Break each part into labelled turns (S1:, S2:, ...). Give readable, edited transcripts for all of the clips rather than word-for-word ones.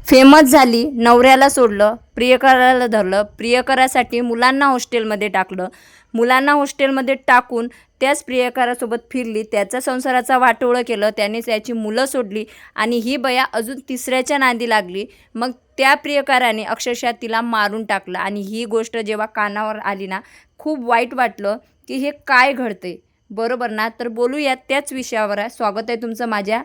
S1: Famous झाली, नवऱ्याला सोडलं, प्रियकराला धरलं, प्रियकरासाठी मुलांना हॉस्टेलमध्ये टाकलं, मुलांना हॉस्टेलमध्ये टाकून त्याच प्रियकरासोबत फिरली, त्याचा संसाराचा वाटोळं केलं, त्याने त्याची मुलं सोडली आणि ही बया अजून तिसऱ्याच्या नादी लागली. मग त्या प्रियकराने अक्षरशः तिला मारून टाकलं आणि ही गोष्ट जेव्हा कानावर आली ना, खूप वाईट वाटलं की हे काय घडतंय, बरोबर ना. तर बोलूयात त्याच विषयावर. स्वागत आहे तुमचं माझ्या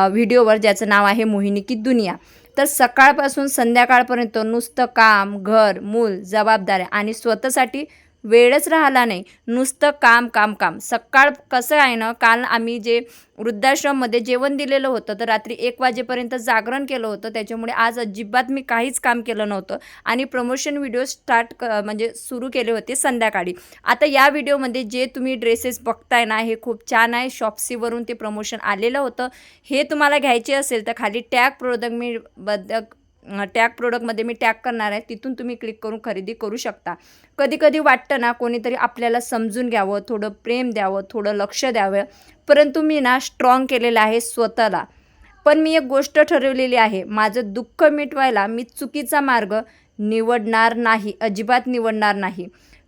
S1: व्हिडिओवर, ज्याचं नाव आहे मोहिनी की दुनिया. तर सकाळपासून संध्याकाळपर्यंत नुसतं काम, घर, मूल, जबाबदाऱ्या आणि स्वतःसाठी वेळच राहिला नाही. नुसतं काम काम काम. सकाळ कसं आहे ना, काल आम्ही जे वृद्धाश्रममध्ये जेवण दिलेलं होतं, तर रात्री 1 वाजेपर्यंत जागरण केलं होतं. त्याच्यामुळे आज अजिबात मी काहीच काम केलं नव्हतं आणि प्रमोशन व्हिडिओ म्हणजे सुरू केले होते संध्याकाळी. आता या व्हिडिओमध्ये जे तुम्ही ड्रेसेस बघताय ना, हे खूप छान आहे. शॉप्सीवरून ते प्रमोशन आलेलं होतं. हे तुम्हाला घ्यायचे असेल तर खाली टॅग प्रोडक्टमध्ये मी टॅग करणार आहे, तिथून तुम्ही क्लिक करून खरेदी करू शकता. कधी कधी वाटतं ना, कोणीतरी आपल्याला समजून घ्यावं, थोडं प्रेम द्यावं, थोडं लक्ष द्यावं, परंतु मी ना स्ट्रॉंग केलेलं आहे स्वतःला. पण मी एक गोष्ट ठरवलेली आहे, माझं दुःख मिटवायला मी चुकीचा मार्ग निवडणार नाही, अजिबात निवडणार नाही.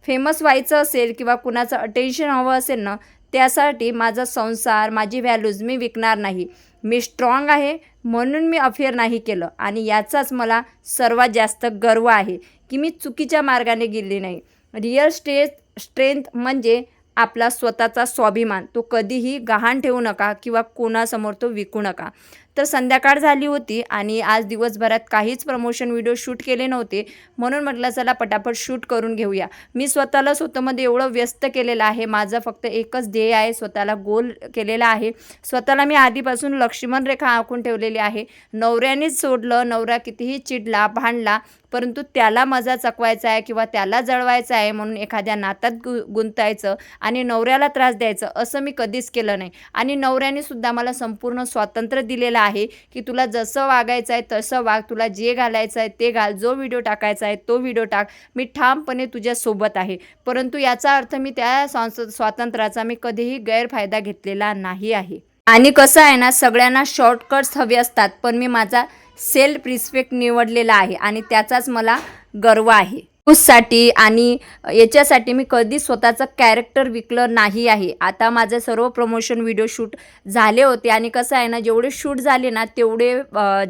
S1: फेमस व्हायचं असेल किंवा कुणाचं अटेन्शन हवं असेल ना, त्यासाठी माझा संसार, माझी व्हॅल्यूज मी विकणार नाही. मी स्ट्रॉंग आहे म्हणून मी अफेअर नाही केलं आणि याचाच मला सर्वात जास्त गर्व आहे की मी चुकीच्या मार्गाने गेली नाही. रिअल स्ट्रेंथ म्हणजे आपला स्वतःचा स्वाभिमान. तो कधीही गहाण ठेवू नका किंवा कोणासमोर तो विकू नका. तर संध्याकाळ झाली होती आणि आज दिवसभरात काहीच प्रमोशन व्हिडिओ शूट केले नव्हते, म्हणून म्हटलं चला पटापट शूट करून घेऊया. मी स्वतःला स्वतःमध्ये एवढं व्यस्त केलेलं आहे, माझं फक्त एकच ध्येय आहे, स्वतःला गोल केलेला आहे. स्वतःला मी आधीपासून लक्ष्मण रेखा आखून ठेवलेली आहे. नवऱ्यानेच सोडलं, नवरा कितीही चिडला, भांडला, परंतु त्याला मजा चकवायचा आहे किंवा त्याला जळवायचं आहे म्हणून एखाद्या नात्यात गुंतायचं आणि नवऱ्याला त्रास द्यायचं असं मी कधीच केलं नाही. आणि नवऱ्याने सुद्धा मला संपूर्ण स्वातंत्र्य दिलेलं आहे की तुला जसं वागायचं आहे तसं वाग, तुला जे घालायचं आहे ते घाल, जो व्हिडिओ टाकायचा आहे तो व्हिडिओ टाक, मी ठामपणे तुझ्यासोबत आहे. परंतु याचा अर्थ मी त्या स्वातंत्र्याचा मी कधीही गैरफायदा घेतलेला नाही आहे. आणि कसं आहे ना, सगळ्यांना शॉर्टकट्स हवे असतात, पण मी माझा सेल्फ रिस्पेक्ट निवडलेला आहे आणि त्याचाच मला गर्व आहे. साठी आणि याच्यासाठी मी कधी स्वतःचं कॅरेक्टर विकलं नाही आहे. आता माझे सर्व प्रमोशन व्हिडिओ शूट झाले होते आणि कसं आहे ना, जेवढे शूट झाले ना तेवढे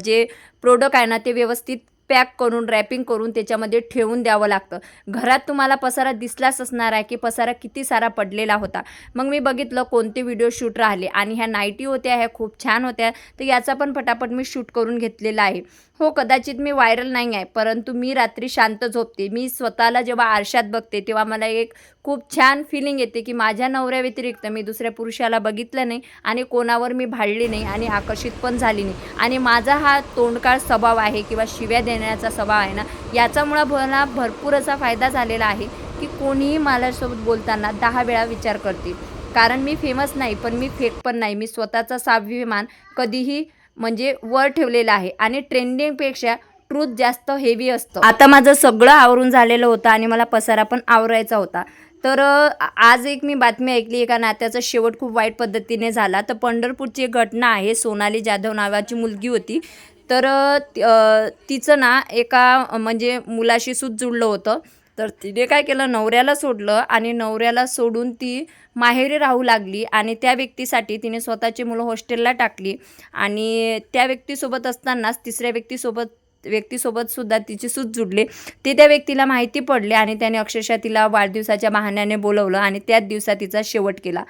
S1: जे प्रोडक्ट आहे ना ते व्यवस्थित पॅक करून, रॅपिंग करून त्याच्यामध्ये ठेवून द्यावं लागतं. घरात तुम्हाला पसारा दिसलाच असणार आहे की पसारा किती सारा पडलेला होता. मग मी बघितलं कोणते व्हिडिओ शूट राहिले आणि ह्या नाईटी होत्या, ह्या खूप छान होत्या, तर याचा पण पटापट मी शूट करून घेतलेला आहे. हो, कदाचित मी व्हायरल नाही आहे, परंतु मी रात्री शांत झोपते. मी स्वतःला जेव्हा आरशात बघते तेव्हा मला एक खूप छान फिलिंग येते की माझ्या नवऱ्याव्यतिरिक्त मी दुसऱ्या पुरुषाला बघितलं नाही आणि कोणावर मी भाळली नाही आणि आकर्षित पण झाली नाही. आणि माझा हा तोंडकाळ स्वभाव आहे किंवा शिव्या देण्याचा स्वभाव आहे ना, याच्यामुळं मला भरपूर असा फायदा झालेला आहे की कोणीही माझ्यासोबत बोलताना 10 वेळा विचार करते. कारण मी फेमस नाही, पण मी फेक पण नाही. मी स्वतःचा स्वाभिमान कधीही म्हणजे वर ठेवलेला आहे आणि ट्रेंडिंगपेक्षा ट्रूथ जास्त हेवी असतं. आता माझं सगळं आवरून झालेलं होतं आणि मला पसारा पण आवरायचा होता. तर आज एक मी बातमी ऐकली, एका नात्याचा शेवट खूप वाईट पद्धतीने झाला. तर पंढरपूरची एक घटना आहे. सोनाली जाधव नावाची मुलगी होती. तर तिचं ना एका म्हणजे मुलाशी सूत जुळलं होतं. तर तिने काय केलं, नवऱ्याला सोडलं आणि नवऱ्याला सोडून ती माहेरी राहू लागली आणि त्या व्यक्तीसाठी तिने स्वतःची मुलं हॉस्टेलला टाकली आणि त्या व्यक्तीसोबत असतानाच तिसऱ्या व्यक्तीसोबत सुद्धा तिची सूत जुडली. ते त्या व्यक्तीला माहिती पडले आणि त्याने अक्षरशः तिला वाढदिवसाच्या बहाण्याने बोलवलं आणि त्याच दिवसात तिचा शेवट केला.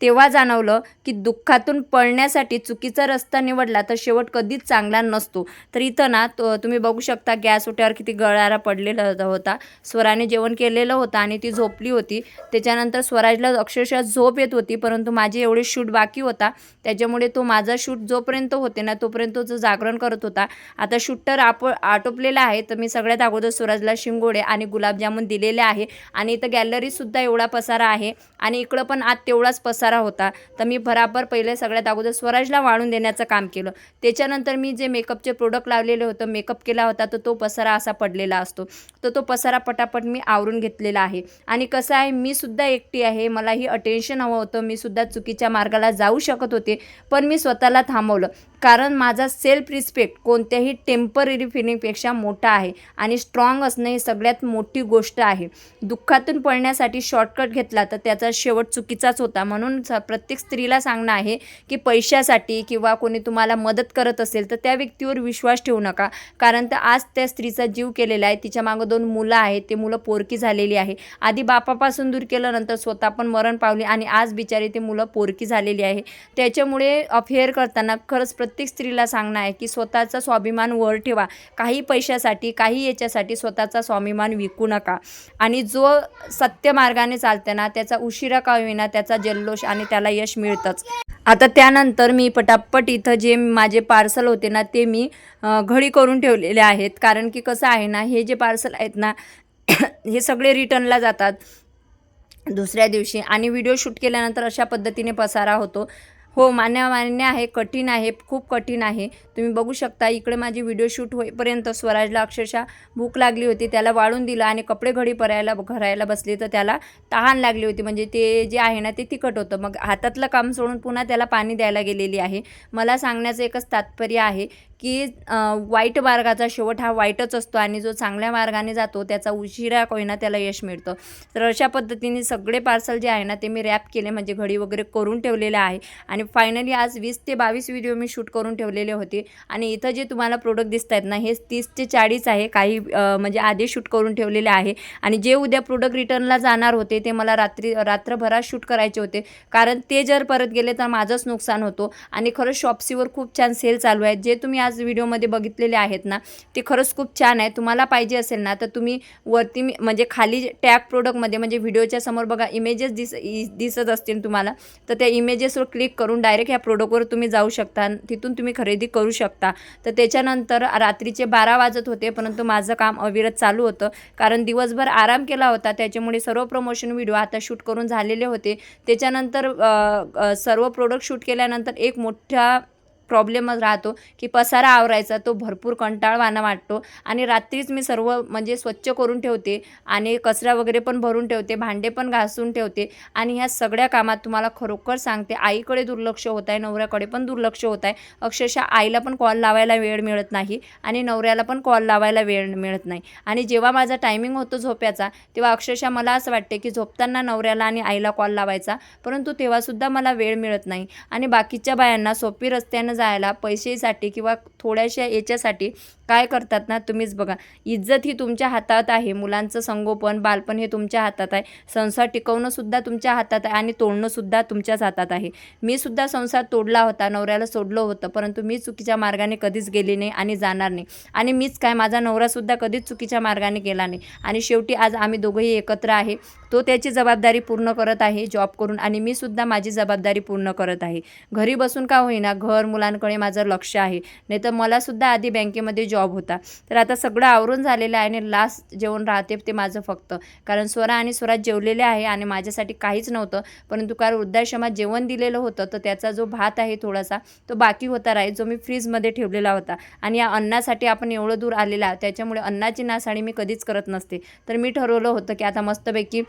S1: तेव्हा जाणवलं की दुःखातून पळण्यासाठी चुकीचा रस्ता निवडला तर शेवट कधीच चांगला नसतो. तर इथं ना तुम्ही बघू शकता गॅस ओट्यावर किती गळारा पडलेला होता. स्वराने जेवण केलेलं होतं आणि ती झोपली होती. त्याच्यानंतर स्वराजला अक्षरशः झोप येत होती, परंतु माझे एवढे शूट बाकी होता, त्याच्यामुळे तो माझा शूट जोपर्यंत होते ना तोपर्यंत जो जागरण करत होता. आता शूट तर आटोपलेला आहे. तर मी सगळ्यात अगोदर स्वराजला शिंगोडे आणि गुलाबजामुन दिलेले आहे आणि इथं गॅलरीतसुद्धा एवढा पसारा आहे आणि इकडं पण आत तेवढाच पसारा पसारा होता, तर मी बराबर पहिले सगळ्यात अगोदर स्वराजला वाळून देण्याचं काम केलं. त्याच्यानंतर मी जे मेकअपचे प्रोडक्ट लावलेले होतं, मेकअप केला होता, तर तो पसारा असा पडलेला असतो, तर तो पसारा पटापट मी आवरून घेतलेला आहे. आणि कसं आहे, मी सुद्धा एकटी आहे, मलाही अटेन्शन हवं होतं, मी सुद्धा चुकीच्या मार्गाला जाऊ शकत होते, पण मी स्वतःला थांबवलं. कारण माझा सेल्फ रिस्पेक्ट कोणत्याही टेम्पररी फिलिंगपेक्षा मोठा आहे आणि स्ट्रॉंग असणं ही सगळ्यात मोठी गोष्ट आहे. दुःखातून पळण्यासाठी शॉर्टकट घेतला तर त्याचा शेवट चुकीचाच होता. म्हणून प्रत्येक स्त्रीला सांगणं आहे की पैशासाठी किंवा कोणी तुम्हाला मदत करत असेल तर त्या व्यक्तीवर विश्वास ठेवू नका. कारण तर आज त्या स्त्रीचा जीव केलेला आहे, तिच्या मागं 2 मुलं आहेत, ते मुलं पोरकी झालेली आहे. आधी बापापासून दूर केलं, नंतर स्वतः पण मरण पावली आणि आज बिचारी ती मुलं पोरकी झालेली आहे. त्याच्यामुळे अफेअर करताना खरंच प्रत्येक स्त्रीला सांगणं आहे की स्वतःचा स्वाभिमान वर ठेवा. काही पैशासाठी, काही याच्यासाठी स्वतःचा स्वाभिमान विकू नका. आणि जो सत्य मार्गाने चालते ना, त्याचा उशिरा का होईना त्याचा जल्लोष आणि त्याला यश मिळतंच. आता त्यानंतर मी पटापट इथं जे माझे पार्सल होते ना, ते मी घडी करून ठेवलेले आहेत. कारण की कसं आहे ना, हे जे पार्सल आहेत ना हे सगळे रिटर्नला जातात दुसऱ्या दिवशी आणि व्हिडिओ शूट केल्यानंतर अशा पद्धतीने पसारा होतो. हो, मान्य आहे, कठीण आहे, खूप कठीण आहे. तुम्ही बघू शकता इकडे माझी व्हिडिओ शूट होईपर्यंत स्वराजला अक्षरशः भूक लागली होती, त्याला वाळून दिलं आणि कपडे घडी भरायला बसली तर त्याला तहान लागली होती. म्हणजे ते जे आहे ना ते तिखट होतं. मग हातातलं काम सोडून पुन्हा त्याला पाणी द्यायला गेलेली आहे. मला सांगण्याचं एकच तात्पर्य आहे की वाईट मार्गाचा शेवट हा वाईटच असतो आणि जो चांगल्या मार्गाने जातो त्याचा उशिरा होईना त्याला यश मिळतं. तर अशा पद्धतीने सगळे पार्सल जे आहे ना ते मी रॅप केले, म्हणजे घडी वगैरे करून ठेवलेले आहे. आणि फायनली आज 20 ते 22 व्हिडिओ मी शूट करून ठेवलेले होते. आणि इथं जे तुम्हाला प्रोडक्ट दिसत आहेत ना हे 30 ते 40 आहे. काही म्हणजे आधी शूट करून ठेवलेले आहे. आणि जे उद्या प्रोडक्ट रिटर्नला जाणार होते ते मला रात्रभरात शूट करायचे होते. कारण ते जर परत गेले तर माझंच नुकसान होतो. आणि खरंच शॉप्सीवर खूप छान सेल चालू आहेत. जे तुम्ही आज व्हिडिओमध्ये बघितलेले आहेत ना ते खरंच खूप छान आहे. तुम्हाला पाहिजे असेल ना तर तुम्ही वरती म्हणजे खाली टॅग प्रोडक्टमध्ये म्हणजे व्हिडिओच्या समोर बघा इमेजेस दिसत असतील तुम्हाला, तर त्या इमेजेसवर क्लिक करून डायरेक्ट ह्या प्रोडक्टवर तुम्ही जाऊ शकता, तिथून तुम्ही खरेदी करू शकता. तर त्याच्यानंतर रात्रीचे 12 वाजत होते, परंतु माझं काम अविरत चालू होतं. कारण दिवसभर आराम केला होता, त्याच्यामुळे सर्व प्रमोशन व्हिडिओ आता शूट करून झालेले होते. त्याच्यानंतर सर्व प्रोडक्ट शूट केल्यानंतर एक मोठा प्रॉब्लेमच राहतो की पसारा आवरायचा, तो भरपूर कंटाळवाणा वाटतो. आणि रात्रीच मी सर्व म्हणजे स्वच्छ करून ठेवते आणि कचरा वगैरे पण भरून ठेवते, भांडे पण घासून ठेवते. आणि ह्या सगळ्या कामात तुम्हाला खरोखर सांगते आईकडे दुर्लक्ष होत आहे, नवऱ्याकडे पण दुर्लक्ष होत आहे. अक्षरशः आईला पण कॉल लावायला वेळ मिळत नाही आणि नवऱ्याला पण कॉल लावायला वेळ मिळत नाही. आणि जेव्हा माझा टायमिंग होतो झोप्याचा तेव्हा अक्षरशः मला असं वाटते की झोपताना नवऱ्याला आणि आईला कॉल लावायचा, परंतु तेव्हासुद्धा मला वेळ मिळत नाही. आणि बाकीच्या बायांना सोपी रस्त्यानं जायला पैसेसाठी किंवा थोड्याशा याच्यासाठी काय करतात ना तुम्हीच बघा. इज्जत ही तुमच्या हातात आहे, मुलांचं संगोपन बालपण हे तुमच्या हातात आहे, संसार टिकवणं सुद्धा तुमच्या हातात आहे आणि तोडणं सुद्धा तुमच्याच हातात आहे. मी सुद्धा संसार तोडला होता, नवऱ्याला सोडलं होतं, परंतु मी चुकीच्या मार्गाने कधीच गेले नाही आणि जाणार नाही. आणि मीच काय, माझा नवरासुद्धा कधीच चुकीच्या मार्गाने गेला नाही. आणि शेवटी आज आम्ही दोघंही एकत्र आहे. तो त्याची जबाबदारी पूर्ण करत आहे जॉब करून आणि मी सुद्धा माझी जबाबदारी पूर्ण करत आहे. घरी बसून का होईना घर मुलांकडे माझं लक्ष आहे. नाही तर मलासुद्धा आधी बँकेमध्ये जॉब होता. तर आता सगळं आवरून झालेलं आहे आणि लास्ट जेवण राहते ते माझं फक्त. कारण स्वरा आणि स्वराज जेवलेले आहे आणि माझ्यासाठी काहीच नव्हतं, परंतु कारण वृद्धाश्रमात जेवण दिलेलं होतं तर त्याचा जो भात आहे थोडासा तो बाकी होता राहील, जो मी फ्रीजमध्ये ठेवलेला होता. आणि या अन्नासाठी आपण एवढं दूर आलेला आहे, त्याच्यामुळे अन्नाची नासाडी मी कधीच करत नसते. तर मी ठरवलं होतं की आता मस्तपैकी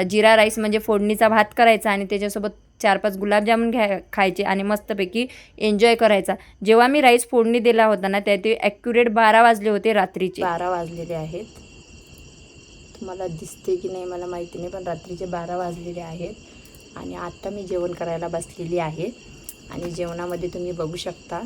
S1: जिरा राईस म्हणजे फोडणीचा भात करायचा आणि त्याच्यासोबत 4-5 गुलाबजामुन खायचे आणि मस्तपैकी एन्जॉय करायचा. जेव्हा मी राईस फोडणी दिला होता ना त्या ते ॲक्युरेट 12 वाजले होते रात्रीचे. 12 वाजलेले आहेत. तुम्हाला दिसते की नाही मला माहिती नाही, पण रात्रीचे 12 वाजलेले आहेत आणि आता मी जेवण करायला बसलेली आहे. आणि जेवणामध्ये तुम्ही बघू शकता,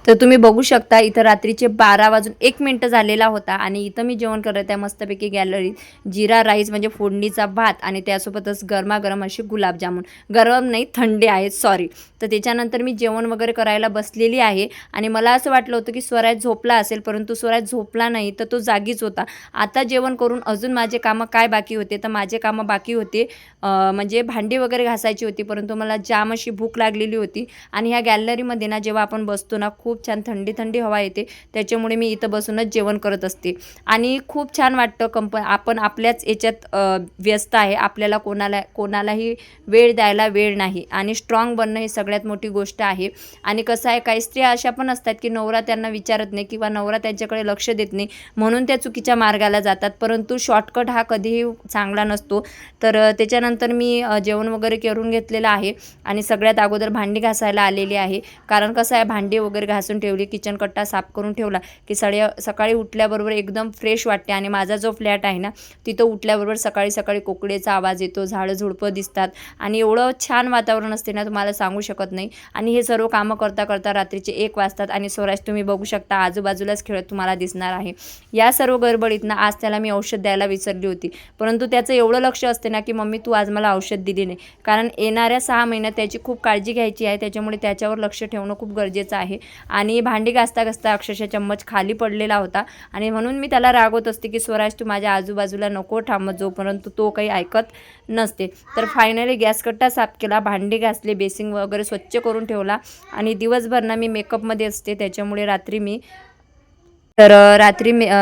S1: तर तुम्ही बघू शकता इथं रात्रीचे 12 वाजून 1 मिनिट झालेला होता आणि इथं मी जेवण करत आहे मस्तपैकी गॅलरीत जिरा राईस म्हणजे फोडणीचा भात आणि त्यासोबतच गरमागरम असे गुलाबजामुन. गरम नाही, थंडे आहेत, सॉरी. तर त्याच्यानंतर मी जेवण वगैरे करायला बसलेली आहे आणि मला असं वाटलं होतं की स्वराज झोपला असेल, परंतु स्वराज झोपला नाही, तर तो जागीच होता. आता जेवण करून अजून माझे कामं काय बाकी होते, तर माझे कामं बाकी होते म्हणजे भांडी वगैरे घासायची होती, परंतु मला जाम अशी भूक लागलेली होती. आणि ह्या गॅलरीमध्ये ना जेव्हा आपण बसतो ना ना खूप छान थंडी थंडी हवा येते, त्याच्यामुळे मी इथं बसूनच जेवण करत असते आणि खूप छान वाटतं. आपण आपल्याच याच्यात व्यस्त आहे, आपल्याला कोणालाही वेळ द्यायला वेळ नाही आणि स्ट्रॉंग बनणं ही सगळ्यात मोठी गोष्ट आहे. आणि कसं आहे, काही स्त्रिया अशा पण असतात की नवरा त्यांना विचारत नाही किंवा नवरा त्यांच्याकडे लक्ष देत नाही म्हणून त्या चुकीच्या मार्गाला जातात, परंतु शॉर्टकट हा कधीही चांगला नसतो. तर त्याच्यानंतर मी जेवण वगैरे करून घेतलेलं आहे आणि सगळ्यात अगोदर भांडी घासायला आलेली आहे. कारण कसं आहे, भांडी वगैरे घासून ठेवली, किचन कट्टा साफ करून ठेवला की सकाळी उठल्याबरोबर एकदम फ्रेश वाटते. आणि माझा जो फ्लॅट आहे ना, तिथं उठल्याबरोबर सकाळी सकाळी कोकिळेचा आवाज येतो, झाडं झुडपं दिसतात आणि एवढं छान वातावरण असते ना, तुम्हाला सांगू शकत नाही. आणि हे सर्व कामं करता करता रात्रीचे 1 वाजतात आणि स्वराज तुम्ही बघू शकता आजूबाजूलाच खेळत तुम्हाला दिसणार आहे. या सर्व गडबडीतनं आज त्याला मी औषध द्यायला विसरली होती, परंतु त्याचं एवढं लक्ष असते ना की मम्मी तू आज मला औषध दिली नाही, कारण येणाऱ्या 6 महिन्यात त्याची खूप काळजी घ्यायची आहे, त्याच्यामुळे त्याच्यावर लक्ष ठेवणं खूप गरजेचं आहे. आणि भांडी घासता घासता अक्षरशः चम्मच खाली पडलेला होता आणि म्हणून मी त्याला रागवत असते की स्वराज तू माझ्या आजूबाजूला नको थांबत जो, परंतु तो काही ऐकत नसते. तर फायनली गॅस कट्टा साफ केला, भांडी घासले, बेसिंग वगैरे स्वच्छ करून ठेवला आणि दिवसभर ना मी मेकअपमध्ये असते, त्याच्यामुळे रात्री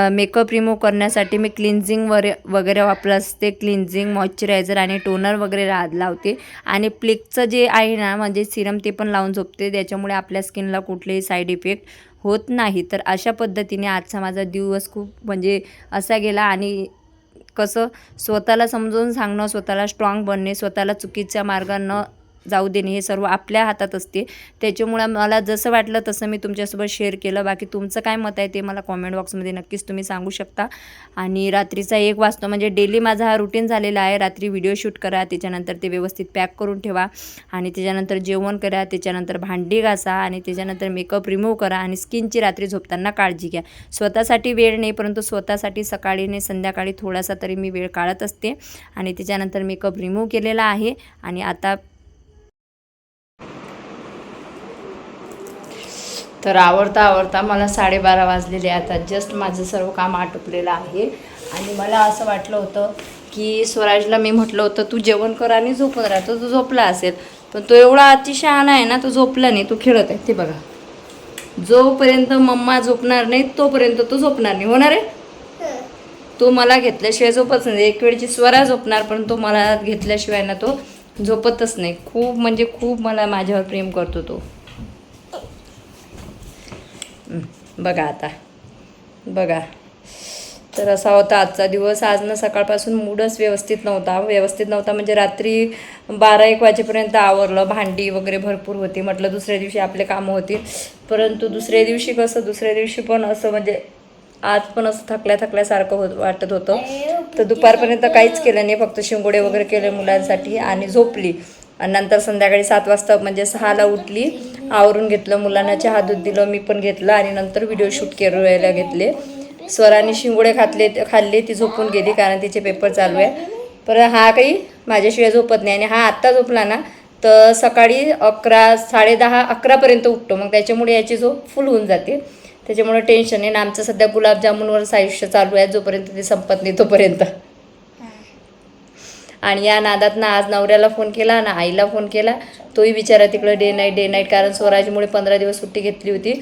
S1: मेकअप रिमूव्ह करण्यासाठी मी क्लिन्झिंग वगैरे वापरत असते. क्लिन्झिंग, मॉइश्चरायझर आणि टोनर वगैरे लावते आणि प्लिकचं जे आहे ना म्हणजे सिरम ते पण लावून झोपते, त्याच्यामुळे आपल्या स्किनला कुठलेही साईड इफेक्ट होत नाही. तर अशा पद्धतीने आजचा माझा दिवस खूप म्हणजे असा गेला. आणि कसं स्वतःला समजून सांगणं, स्वतःला स्ट्रॉंग बनणे, स्वतःला चुकीच्या मार्गानं जाऊ देणे हे सर्व आपल्या हातात असते. त्याच्यामुळं मला जसं वाटलं तसं मी तुमच्यासोबत शेअर केलं. बाकी तुमचं काय मत आहे ते मला कॉमेंट बॉक्समध्ये नक्कीच तुम्ही सांगू शकता. आणि रात्रीचा 1 वाजता म्हणजे डेली माझा हा रुटीन झालेला आहे. रात्री व्हिडिओ शूट करा, त्याच्यानंतर ते व्यवस्थित पॅक करून ठेवा आणि त्याच्यानंतर जेवण करा, त्याच्यानंतर भांडी घासा आणि त्याच्यानंतर मेकअप रिमूव्ह करा आणि स्किनची रात्री झोपताना काळजी घ्या. स्वतःसाठी वेळ नाही, परंतु स्वतःसाठी सकाळी नाही संध्याकाळी थोडासा तरी मी वेळ काढत असते. आणि त्याच्यानंतर मेकअप रिमूव्ह केलेला आहे आणि आता तर आवरता मला 12:30 वाजलेले. आता जस्ट माझं सर्व काम आटोपलेलं आहे आणि मला असं वाटलं होतं की स्वराजला मी म्हटलं होतं तू जेवण कर आणि झोपून राहा, तो झोपला असेल, पण तो एवढा अतिशहाणा आहे ना, तो झोपला नाही, तो खेळत आहे. ते बघा, जोपर्यंत मम्मा झोपणार नाही तोपर्यंत तो झोपणार नाही. होणार आहे, तो मला घेतल्याशिवाय झोपत नाही. एक वेळची स्वरा झोपणार, पण तो मला घेतल्याशिवाय ना तो झोपतच नाही. खूप म्हणजे खूप मला माझ्यावर प्रेम करतो तो. बघा आता बघा, तर असा होता आजचा दिवस. आज ना सकाळपासून मूडच व्यवस्थित नव्हता म्हणजे रात्री 12-1 वाजेपर्यंत आवरलं, भांडी वगैरे भरपूर होती, म्हटलं दुसऱ्या दिवशी आपले कामं होतील, परंतु दुसऱ्या दिवशी पण असं म्हणजे आज पण असं थकल्यासारखं वाटत होतं. तर दुपारपर्यंत काहीच केलं नाही, फक्त शिंगोडे वगैरे केले मुलांसाठी आणि झोपली. आणि नंतर संध्याकाळी 7 वाजता म्हणजे 6ला उठली, आवरून घेतलं, मुलांना चहा दूध दिलं, मी पण घेतलं आणि नंतर व्हिडिओ शूट करायला घेतले. स्वराने शिंगोडे खाल्ले, ती झोपून गेली कारण तिचे पेपर चालू आहे. पण हा काही माझ्याशिवाय झोपत नाही आणि हा आत्ता झोपला ना तर सकाळी 11, 10:30, 11पर्यंत उठतो, मग त्याच्यामुळे याची झोप फुल होऊन जाते. त्याच्यामुळे टेन्शन आहे ना. आमचं सध्या गुलाबजामुनवरच आयुष्य चालू आहे, जोपर्यंत ते संपत नाही तोपर्यंत. आणि या नादात ना आज नवऱ्याला फोन केला ना आईला फोन केला, तोही विचारा तिकडं डे नाईट कारण स्वराजमुळे 15 दिवस सुट्टी घेतली होती,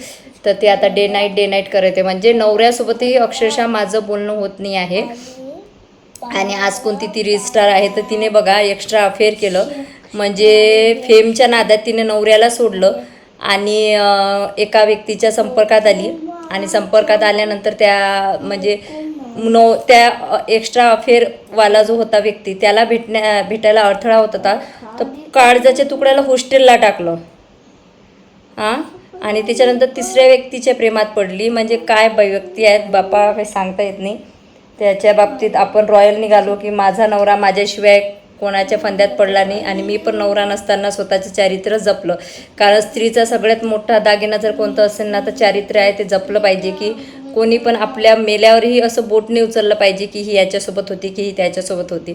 S1: तर ते आता डे नाईट करत आहे. म्हणजे नवऱ्यासोबतही अक्षरशः माझं बोलणं होत नाही आहे. आणि आज कोणती ती रील आहे तर तिने बघा एक्स्ट्रा अफेअर केलं, म्हणजे फेमच्या नादात तिने नवऱ्याला सोडलं आणि एका व्यक्तीच्या संपर्कात आली आणि संपर्कात आल्यानंतर त्या म्हणजे त्या एक्स्ट्रा अफेअरवाला जो होता व्यक्ती त्याला भेटायला अडथळा होत होता, तर काळजाच्या तुकड्याला हॉस्टेलला टाकलं. आणि त्याच्यानंतर तिसऱ्या व्यक्तीच्या प्रेमात पडली. म्हणजे काय व्यक्ती आहेत बापा, काही सांगता येत नाही. त्याच्या बाबतीत आपण रॉयल निघालो की माझा नवरा माझ्याशिवाय कोणाच्या फंद्यात पडला नाही आणि मी पण नवरा नसताना स्वतःचं चारित्र्य जपलं. कारण स्त्रीचा सगळ्यात मोठा दागिना जर कोणतं असेल ना तर चारित्र्य आहे, ते जपलं पाहिजे. की कोणी पण आपल्या मेल्यावरही असं बोटने उचललं पाहिजे की ही याच्यासोबत होती की ही त्याच्यासोबत होती,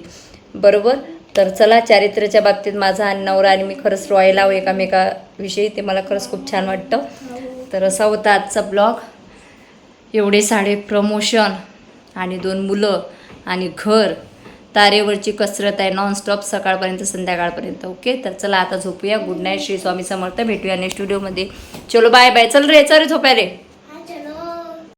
S1: बरोबर. तर चला, चारित्र्याच्या बाबतीत माझा आणि नवरा आणि मी खरंच रॉयल आहो एकामेकाविषयी, ते मला खरंच खूप छान वाटतं. तर असा होता आजचा ब्लॉग. एवढे सारे प्रमोशन आणि 2 मुलं आणि घर, तर तारेवरची कसरत आहे नॉनस्टॉप सकाळपर्यंत संध्याकाळपर्यंत. ओके, तर चला आता झोपूया. Good night. श्री स्वामी समर्थ. भेटूया नेक्स्ट व्हिडिओमध्ये. चलो बाय बाय. चल रे झोप्या रे.